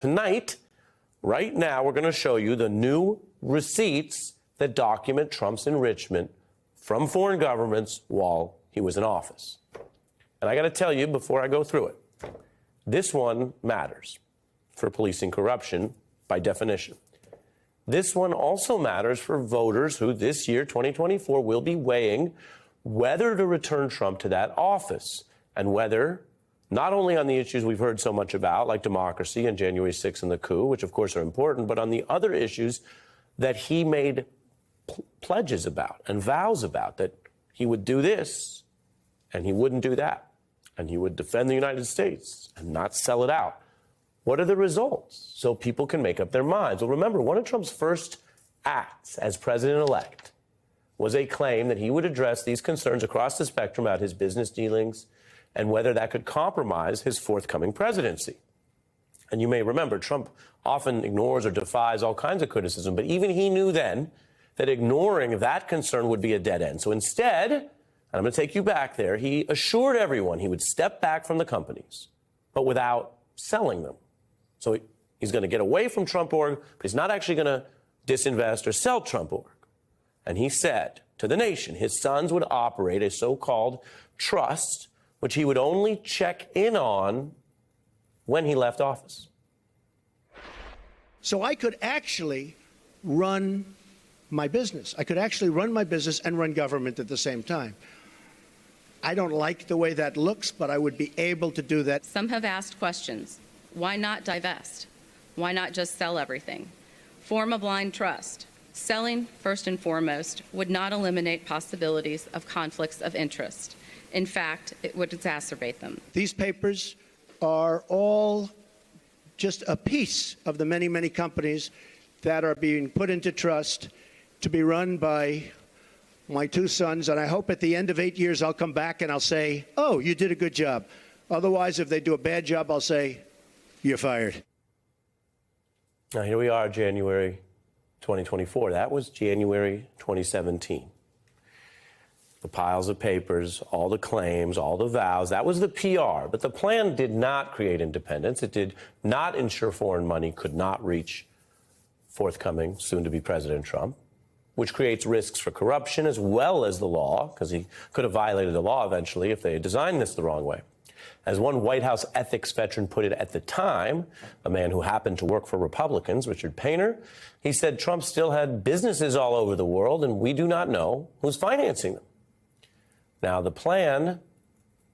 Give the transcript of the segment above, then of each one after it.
Tonight, right now, we're going to show you the new receipts that document Trump's enrichment from foreign governments while he was in office. And I got to tell you before I go through it, this one matters for policing corruption by definition. This one also matters for voters who this year, 2024, will be weighing whether to return Trump to that office and whether, not only on the issues we've heard so much about, like democracy and January 6th and the coup, which of course are important, but on the other issues that he made pledges about and vows about, that he would do this and he wouldn't do that, and he would defend the United States and not sell it out. What are the results so people can make up their minds? Well, remember, one of Trump's first acts as president-elect was a claim that he would address these concerns across the spectrum about his business dealings and whether that could compromise his forthcoming presidency. And you may remember, Trump often ignores or defies all kinds of criticism, but even he knew then that ignoring that concern would be a dead end. So instead, and I'm going to take you back there, he assured everyone he would step back from the companies, but without selling them. So he's going to get away from Trump.org, but he's not actually going to disinvest or sell Trump.org. And he said to the nation his sons would operate a so-called trust, which he would only check in on when he left office. So I could actually run my business. I could actually run my business and run government at the same time. I don't like the way that looks, but I would be able to do that. Some have asked questions. Why not divest? Why not just sell everything? Form a blind trust. Selling, first and foremost, would not eliminate possibilities of conflicts of interest. In fact, it would exacerbate them. These papers are all just a piece of the many, many companies that are being put into trust to be run by my two sons. And I hope at the end of 8 years, I'll come back and I'll say, oh, you did a good job. Otherwise, if they do a bad job, I'll say, you're fired. Now, here we are, January 2024. That was January 2017. The piles of papers, all the claims, all the vows, that was the PR. But the plan did not create independence. It did not ensure foreign money could not reach forthcoming, soon-to-be President Trump, which creates risks for corruption as well as the law, because he could have violated the law eventually if they had designed this the wrong way. As one White House ethics veteran put it at the time, a man who happened to work for Republicans, Richard Painter, he said Trump still had businesses all over the world, and we do not know who's financing them. Now, the plan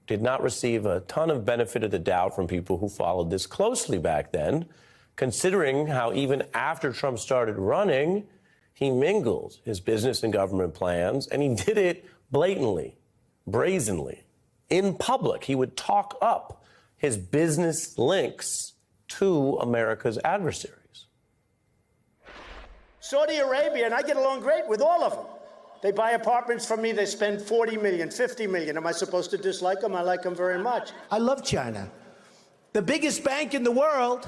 did not receive a ton of benefit of the doubt from people who followed this closely back then, considering how even after Trump started running, he mingled his business and government plans, and he did it blatantly, brazenly. In public, he would talk up his business links to America's adversaries. Saudi Arabia, and I get along great with all of them. They buy apartments from me. They spend $40 million, $50 million. Am I supposed to dislike them? I like them very much. I love China. The biggest bank in the world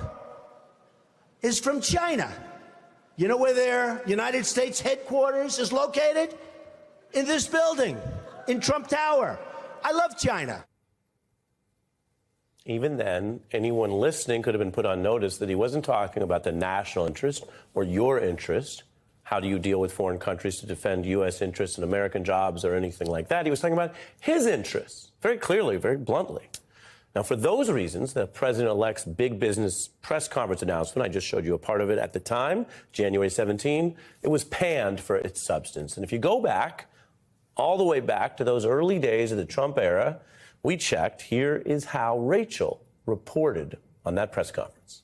is from China. You know where their United States headquarters is located? In this building, in Trump Tower. I love China. Even then, anyone listening could have been put on notice that he wasn't talking about the national interest or your interest. How do you deal with foreign countries to defend U.S. interests and American jobs or anything like that? He was talking about his interests, very clearly, very bluntly. Now, for those reasons, the president-elect's big business press conference announcement, I just showed you a part of it at the time, January 17, it was panned for its substance. And if you go back, all the way back to those early days of the Trump era, we checked. Here is how Rachel reported on that press conference.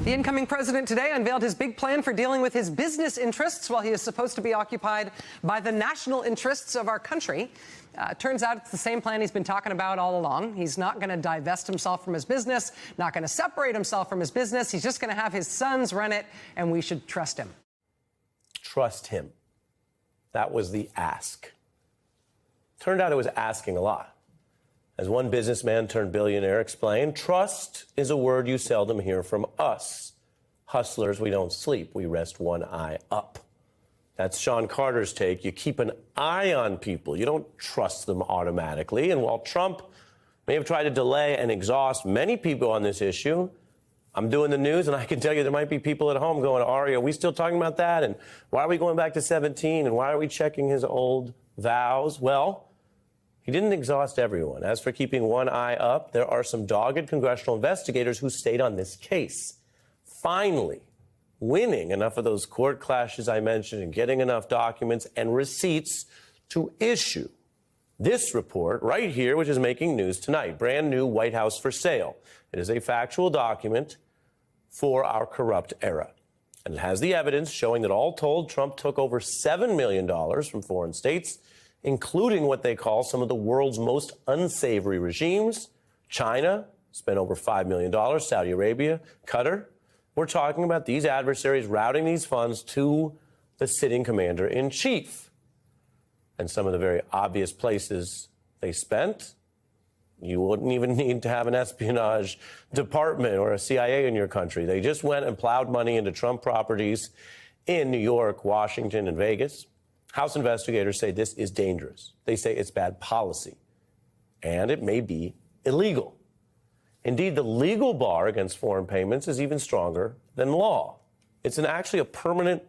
The incoming president today unveiled his big plan for dealing with his business interests while he is supposed to be occupied by the national interests of our country. Turns out it's the same plan he's been talking about all along. He's not going to divest himself from his business, not going to separate himself from his business. He's just going to have his sons run it, and we should trust him. Trust him. That was the ask. Turned out it was asking a lot. As one businessman turned billionaire explained, trust is a word you seldom hear from us. Hustlers, we don't sleep. We rest one eye up. That's Sean Carter's take. You keep an eye on people. You don't trust them automatically. And while Trump may have tried to delay and exhaust many people on this issue, I'm doing the news, and I can tell you there might be people at home going, Ari, are we still talking about that? And why are we going back to 17? And why are we checking his old vows? Well, he didn't exhaust everyone. As for keeping one eye up, there are some dogged congressional investigators who stayed on this case, finally winning enough of those court clashes I mentioned and getting enough documents and receipts to issue this report right here, which is making news tonight. Brand new White House for sale. It is a factual document for our corrupt era. And it has the evidence showing that all told, Trump took over $7 million from foreign states, including what they call some of the world's most unsavory regimes. China spent over $5 million, Saudi Arabia, Qatar. We're talking about these adversaries routing these funds to the sitting commander-in-chief. And some of the very obvious places they spent, you wouldn't even need to have an espionage department or a CIA in your country. They just went and plowed money into Trump properties in New York, Washington, and Vegas. House investigators say this is dangerous. They say it's bad policy, and it may be illegal. Indeed, the legal bar against foreign payments is even stronger than law. It's actually a permanent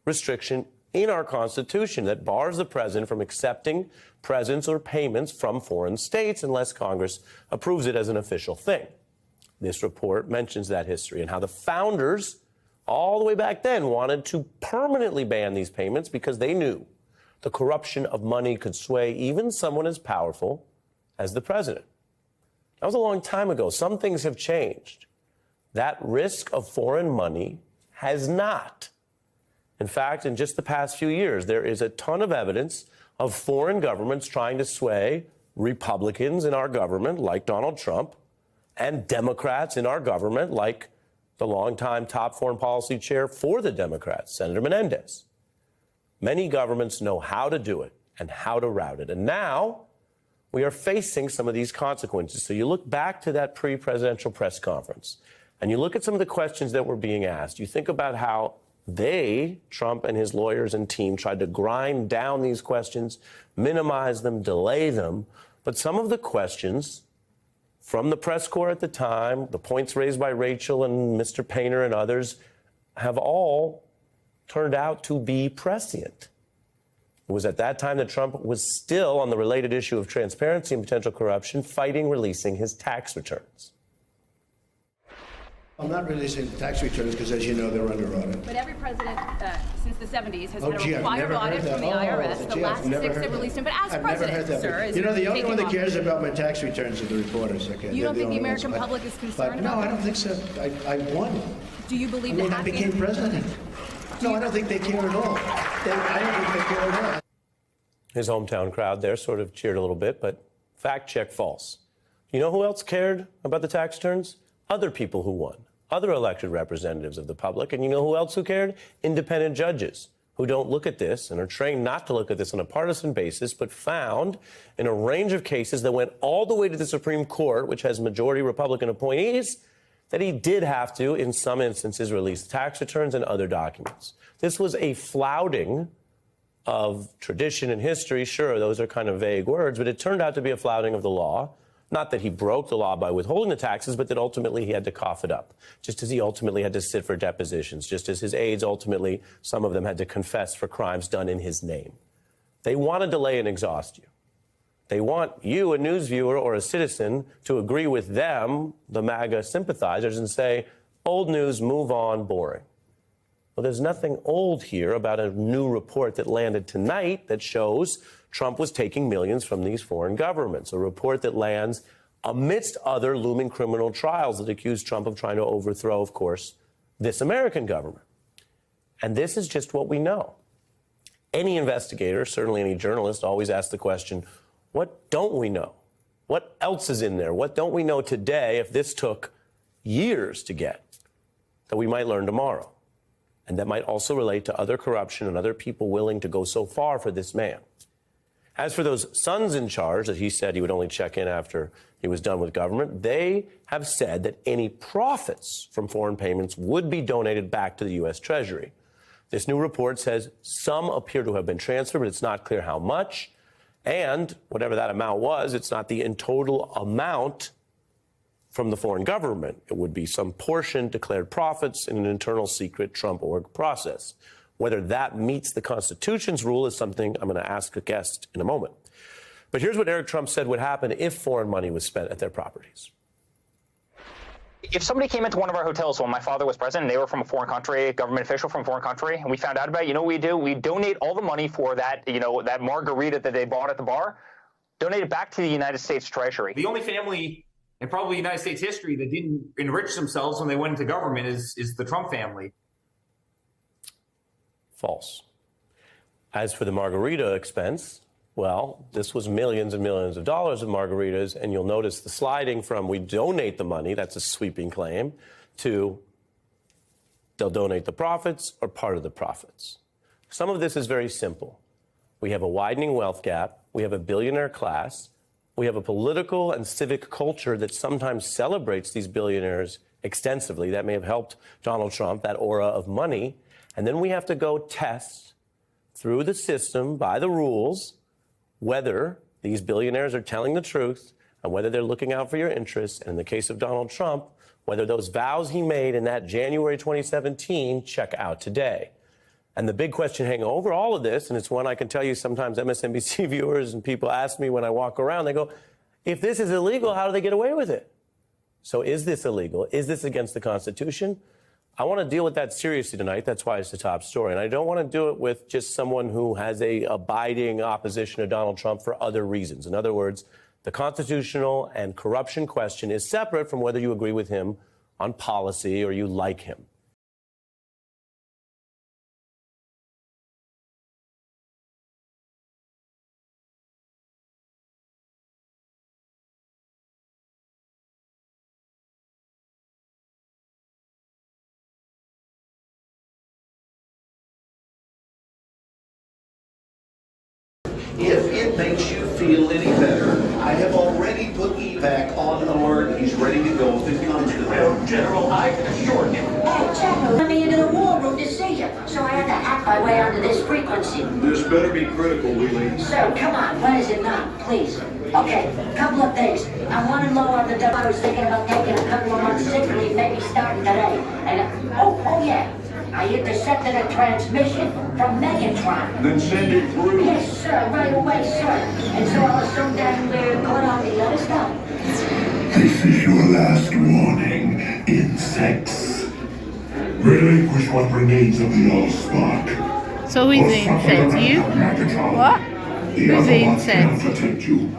restriction in our Constitution that bars the president from accepting presents or payments from foreign states unless Congress approves it as an official thing. This report mentions that history and how the founders, all the way back then, wanted to permanently ban these payments because they knew the corruption of money could sway even someone as powerful as the president. That was a long time ago. Some things have changed. That risk of foreign money has not. In fact, in just the past few years, there is a ton of evidence of foreign governments trying to sway Republicans in our government, like Donald Trump, and Democrats in our government, like the longtime top foreign policy chair for the Democrats, Senator Menendez. Many governments know how to do it and how to route it. And now we are facing some of these consequences. So you look back to that pre-presidential press conference, and you look at some of the questions that were being asked. You think about how Trump and his lawyers and team, tried to grind down these questions, minimize them, delay them. But some of the questions from the press corps at the time, the points raised by Rachel and Mr. Painter and others, have all turned out to be prescient. It was at that time that Trump was still on the related issue of transparency and potential corruption, fighting releasing his tax returns. I'm not releasing tax returns because, as you know, they're under audit. But every president since the 70s has Oh, had a gee, I've required never heard audit that. from the Oh, IRS. The gee, I've last never 6 heard have that. released them. But as I've never heard president, that. sir, as You know, the you're only one that taking cares about my tax returns are the reporters. Okay? You don't think the only American ones. public is concerned No, about I that? don't think so. I won. Do you believe I mean, that I became happened? president. No, I don't think they care at all. I don't think they care at all. His hometown crowd there sort of cheered a little bit, but fact check, false. You know who else cared about the tax returns? Other people who won, other elected representatives of the public. And you know who else who cared? Independent judges who don't look at this and are trained not to look at this on a partisan basis, but found in a range of cases that went all the way to the Supreme Court, which has majority Republican appointees, that he did have to, in some instances, release tax returns and other documents. This was a flouting of tradition and history. Sure, those are kind of vague words, but it turned out to be a flouting of the law. Not that he broke the law by withholding the taxes, but that ultimately he had to cough it up, just as he ultimately had to sit for depositions, just as his aides ultimately, some of them had to confess for crimes done in his name. They want to delay and exhaust you. They want you, a news viewer or a citizen, to agree with them, the MAGA sympathizers, and say, old news, move on, boring. Well, there's nothing old here about a new report that landed tonight that shows Trump was taking millions from these foreign governments, a report that lands amidst other looming criminal trials that accuse Trump of trying to overthrow, of course, this American government. And this is just what we know. Any investigator, certainly any journalist, always asks the question, what don't we know? What else is in there? What don't we know today if this took years to get that we might learn tomorrow? And that might also relate to other corruption and other people willing to go so far for this man. As for those sons in charge that he said he would only check in after he was done with government, they have said that any profits from foreign payments would be donated back to the U.S. Treasury. This new report says some appear to have been transferred, but it's not clear how much. And whatever that amount was, it's not the in total amount from the foreign government. It would be some portion declared profits in an internal secret Trump org process. Whether that meets the Constitution's rule is something I'm going to ask a guest in a moment. But here's what Eric Trump said would happen if foreign money was spent at their properties. If somebody came into one of our hotels when my father was president and they were from a foreign country, a government official from a foreign country, and we found out about it, you know what we do? We donate all the money for that, that margarita that they bought at the bar, donate it back to the United States Treasury. The only family in probably United States history that didn't enrich themselves when they went into government is the Trump family. False. As for the margarita expense, well, this was millions and millions of dollars of margaritas, and you'll notice the sliding from we donate the money, that's a sweeping claim, to they'll donate the profits or part of the profits. Some of this is very simple. We have a widening wealth gap. We have a billionaire class. We have a political and civic culture that sometimes celebrates these billionaires extensively. That may have helped Donald Trump, that aura of money. And then we have to go test through the system by the rules whether these billionaires are telling the truth and whether they're looking out for your interests. And in the case of Donald Trump, whether those vows he made in that January 2017 check out today. And the big question hanging over all of this, and it's one I can tell you sometimes MSNBC viewers and people ask me when I walk around, they go, if this is illegal, how do they get away with it? So is this illegal? Is this against the Constitution? I want to deal with that seriously tonight. That's why it's the top story. And I don't want to do it with just someone who has a abiding opposition to Donald Trump for other reasons. In other words, the constitutional and corruption question is separate from whether you agree with him on policy or you like him. If it makes you feel any better, I have already put evac on alert. He's ready to go if it comes to that. General, I assured him. Hey, General, let me into the war room to see you, so I had to hack my way onto this frequency. This better be critical, Willie. Sir, come on, when is it not, please? Okay, couple of things. I'm running low on the dough. I was thinking about taking a couple of months sick leave, maybe starting today. And, oh yeah. I intercepted a transmission from Megatron. Then send it through. Yes, sir, right away, sir. And so I was so damn weird, caught on the other stuff. This is your last warning, insects. Relinquish what remains of the Allspark. So who's the insect? You? What? Who's the insect? Protect you.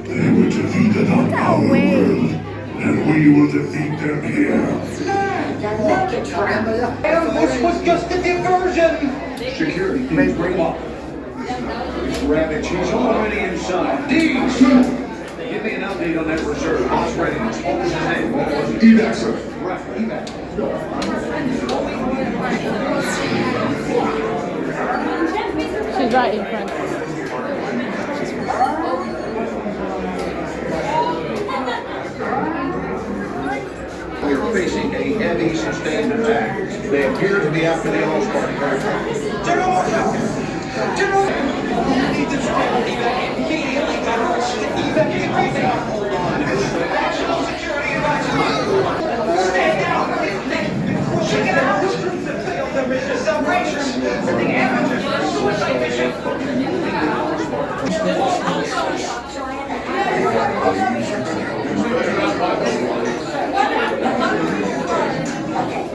They were defeated on our world, and we will defeat them here. This was just a diversion. Security, please bring up. Rabbit, she's already inside. Deeds! Give me an update on that reserve. Boss readiness. What was his name? What was it? Evac, sir. Right, evac. She's right in front. We're facing a heavy, sustained attack. They appear to be after the Allspark. General,